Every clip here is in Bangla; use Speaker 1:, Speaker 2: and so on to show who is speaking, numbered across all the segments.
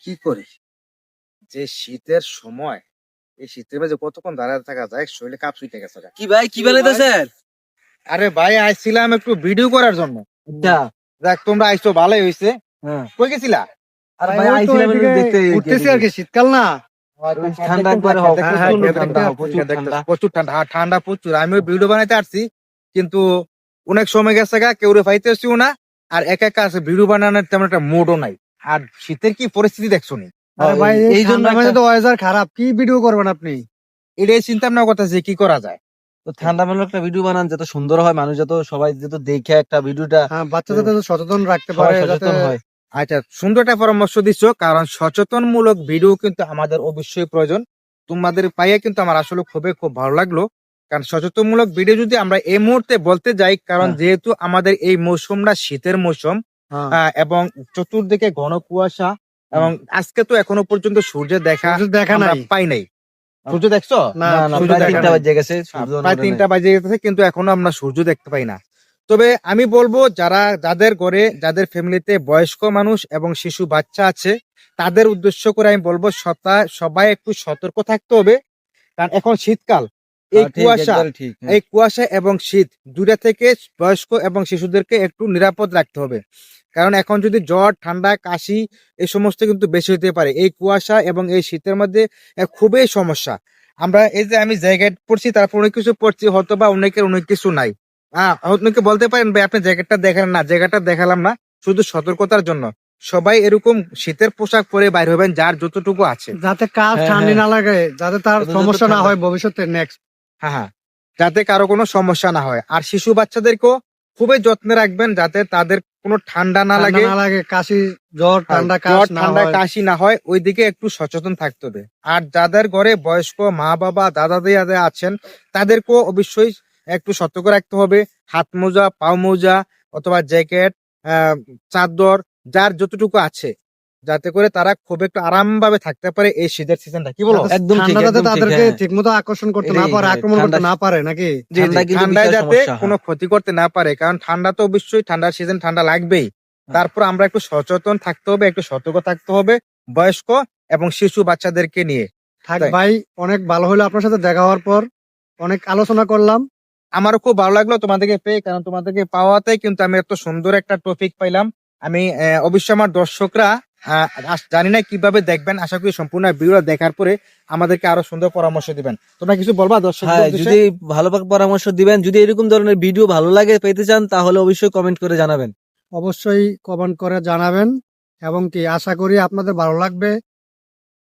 Speaker 1: কি করি যে শীতের সময়, এই শীতের মাঝে কতক্ষণ দাঁড়ায় থাকা যায়, শরীরে কাপ ছুটে গেছে গা।
Speaker 2: কি ভাই কি বানাইতেছেন?
Speaker 1: আরে ভাই আইছিলাম একটু ভিডিও করার জন্য।
Speaker 2: আচ্ছা।
Speaker 1: দেখ তোমরা আইছো ভালোই হইছে।
Speaker 2: হ্যাঁ।
Speaker 1: কই গেছিলা?
Speaker 2: আরে
Speaker 3: ভাই,
Speaker 2: ভাই
Speaker 3: ওই তো
Speaker 2: আইছিলাম
Speaker 3: এদিকে
Speaker 2: দেখতে
Speaker 3: ঘুরতেছি আর কি, শীতকাল না।
Speaker 2: ঠান্ডা একবারে হোক,
Speaker 3: হ্যাঁ, হ্যাঁ,
Speaker 2: প্রচুর
Speaker 3: ঠান্ডা,
Speaker 2: প্রচুর ঠান্ডা।
Speaker 1: প্রচুর ঠান্ডা, ঠান্ডা প্রচুর। আমিও ভিডিও বানাইতে আসছি, কিন্তু অনেক সময় গেছে গা, কেউ পাইতেছিও না। আর একা একা আছে, ভিডিও বানানোর তেমন একটা মুডও নাই। আর শীতের কি পরিস্থিতি দেখছো নি?
Speaker 3: আরে ভাই,
Speaker 2: এই
Speaker 3: এই
Speaker 2: জন্য
Speaker 3: ঠান্ডার মাঝে তো ওয়েদার খারাপ, কি ভিডিও করবেন আপনি?
Speaker 1: এটাই চিন্তা ভাবনা করতেছি কি করা যায়।
Speaker 2: তো ঠান্ডা মেলা একটা ভিডিও বানান যত সুন্দর হয়, মানুষ যত সবাই যত দেখে একটা ভিডিওটা
Speaker 3: হ্যাঁ, বাচ্চাদের তো সচেতন রাখতে
Speaker 2: সবাই
Speaker 3: পারে, যাতে
Speaker 2: সচেতন হয়।
Speaker 1: আচ্ছা, সুন্দর একটা পরামর্শ দিচ্ছ, কারণ সচেতনমূলক ভিডিও কিন্তু আমাদের অবশ্যই প্রয়োজন। তোমাদের পাইয়ে কিন্তু আমার আসলে খুব ভালো লাগলো। কারণ সচেতনমূলক ভিডিও যদি আমরা এই মুহূর্তে বলতে যাই, কারণ
Speaker 2: হ্যাঁ।
Speaker 1: যেহেতু আমাদের এই মৌসুমটা শীতের মৌসুম,
Speaker 3: হ্যাঁ,
Speaker 1: এবং চতুর্দিকে ঘন কুয়াশা, এবং আজকে তো এখনো পর্যন্ত সূর্যের দেখা
Speaker 3: সূর্য দেখা
Speaker 1: আমরা
Speaker 3: নাই।
Speaker 1: পাই নাই। সূর্য দেখছো?
Speaker 3: না,
Speaker 2: না না,
Speaker 1: সূর্য
Speaker 2: প্রায়
Speaker 1: দেখা
Speaker 2: 3টা
Speaker 1: নাই।
Speaker 2: বাজে গেছে, সূর্য
Speaker 1: প্রায়
Speaker 2: ওঠে
Speaker 1: 3টা
Speaker 2: নাই।
Speaker 1: বাজে গেছে, কিন্তু এখনো আমরা সূর্য দেখতে পাই না। তবে আমি বলবো যাদের ঘরে, যাদের ফ্যামিলিতে বয়স্ক মানুষ এবং শিশু বাচ্চা আছে, তাদের উদ্দেশ্য করে আমি বলবো সবাই একটু সতর্ক থাকতে হবে। কারণ এখন শীতকাল, এই
Speaker 2: হ্যাঁ, ঠিক,
Speaker 1: কুয়াশা,
Speaker 2: একবারে ঠিক। হ্যাঁ।
Speaker 1: এই কুয়াশা এবং শীত দুইটা থেকে বয়স্ক এবং শিশুদেরকে একটু নিরাপদ রাখতে হবে। কারণ এখন যদি জ্বর, ঠান্ডা, কাশি এই সমস্ত কিন্তু বেশি হতে পারে এই কুয়াশা এবং এই শীতের মধ্যে। খুবই সমস্যা। আমরা এই যে আমি জ্যাকেট পরছি, তারপর অনেক কিছু পরছি, হয়তো বা অনেকের অনেক কিছু নাই। অনেকে বলতে পারেন ভাই আপনি জ্যাকেটটা দেখালেন না, জ্যাকেটটা দেখালাম না শুধু সতর্কতার জন্য। সবাই এরকম শীতের পোশাক পরে বাইর হবেন, যার যতটুকু আছে।
Speaker 3: যাতে কাজ
Speaker 2: হ্যাঁ,
Speaker 3: ঠান্ডি
Speaker 2: হ্যাঁ।
Speaker 3: না লাগে, যাতে তার
Speaker 2: যাতে
Speaker 3: সমস্যা না
Speaker 2: ঠান্ডা-
Speaker 3: হয় ভবিষ্যতে নেক্সট।
Speaker 1: হ্যাঁ হ্যাঁ, যাতে কারো কোনো সমস্যা না হয়। আর শিশু বাচ্চাদেরকেও খুবই যত্নে রাখবেন, যাতে তাদের কোনো ঠান্ডা না লাগে,
Speaker 3: কাশি, জ্বর, ঠান্ডা, কাশ
Speaker 1: জ্বর,
Speaker 3: না
Speaker 1: ঠান্ডা,
Speaker 3: হয়।
Speaker 1: কাশি না হয়, ওইদিকে একটু সচেতন থাকতে হবে। আর যাদের ঘরে বয়স্ক মা বাবা, দাদা দিদা আছেন, তাদেরকেও অবশ্যই একটু সতর্ক রাখতে হবে। হাত মোজা, পাও মোজা, অথবা জ্যাকেট, চাদর, যার যতটুকু আছে, যাতে করে তারা খুব একটু আরাম ভাবে থাকতে পারে এই শীতের সিজনটা। কি বলো?
Speaker 3: যাতে
Speaker 2: একদম ঠিক,
Speaker 3: ঠান্ডা যাতে
Speaker 2: একদম ঠিক,
Speaker 3: তাদেরকে
Speaker 2: হ্যাঁ।
Speaker 3: ঠিক মতো আকর্ষণ করতে না
Speaker 2: এটাই,
Speaker 3: পারে,
Speaker 2: হ্যাঁ,
Speaker 3: আক্রমণ করতে
Speaker 2: ঠান্ডা-
Speaker 3: না পারে নাকি?
Speaker 1: জি জি,
Speaker 2: ঠান্ডা কিন্তু
Speaker 1: ঠান্ডায়
Speaker 2: বিশাল
Speaker 1: যাতে
Speaker 2: সমস্যা, হ্যাঁ।
Speaker 1: কোনো ক্ষতি করতে না পারে, কারণ ঠান্ডা তো অবশ্যই, ঠান্ডার সিজন, ঠান্ডা লাগবেই। তারপর আমরা একটু সচেতন থাকতে হবে, একটু সতর্ক থাকতে হবে বয়স্ক এবং শিশু বাচ্চাদেরকে নিয়ে।
Speaker 3: থাক
Speaker 1: তাই।
Speaker 3: ভাই, অনেক ভালো হলো আপনার সাথে দেখা হওয়ার পর, অনেক আলোচনা করলাম।
Speaker 1: আমারও খুব ভালো লাগলো তোমাদেরকে পেয়ে, কারণ তোমাদেরকে পাওয়াতে কিন্তু আমি এত সুন্দর একটা টপিক পাইলাম। আমি অবশ্যই আমার দর্শকরা জানি না কিভাবে দেখবেন, আশা করি সম্পূর্ণ ভিডিও দেখার পরে আমাদেরকে আরো সুন্দর পরামর্শ দিবেন। তোমরা কিছু বলবা দর্শক?
Speaker 2: হ্যাঁ, যদি ভালো পরামর্শ দিবেন, যদি এরকম ধরনের ভিডিও ভালো লাগে পেতে চান, তাহলে অবশ্যই কমেন্ট করে জানাবেন।
Speaker 3: অবশ্যই কমেন্ট করে জানাবেন, এবং কি আশা করি আপনাদের ভালো লাগবে।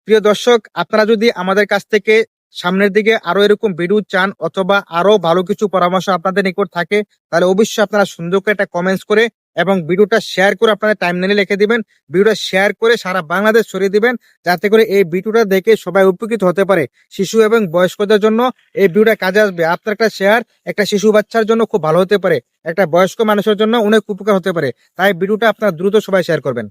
Speaker 1: প্রিয় দর্শক, আপনারা যদি আমাদের কাছ থেকে সামনের দিকে আরো এরকম ভিডিও চান, অথবা আরো ভালো কিছু পরামর্শ আপনাদের নিকট থাকে, তাহলে অবশ্যই আপনারা সুন্দর করে একটা কমেন্টস করে এবং ভিডিওটা শেয়ার করে আপনাদের টাইমলাইনে লিখে দিবেন। ভিডিওটা শেয়ার করে সারা বাংলাদেশ ছড়িয়ে দিবেন, যাতে করে এই ভিডিওটা দেখে সবাই উপকৃত হতে পারে। শিশু এবং বয়স্কদের জন্য এই ভিডিওটা কাজে আসবে। আপনার একটা শেয়ার একটা শিশু বাচ্চার জন্য খুব ভালো হতে পারে, একটা বয়স্ক মানুষের জন্য অনেক উপকার হতে পারে। তাই ভিডিওটা আপনারা দ্রুত সবাই শেয়ার করবেন।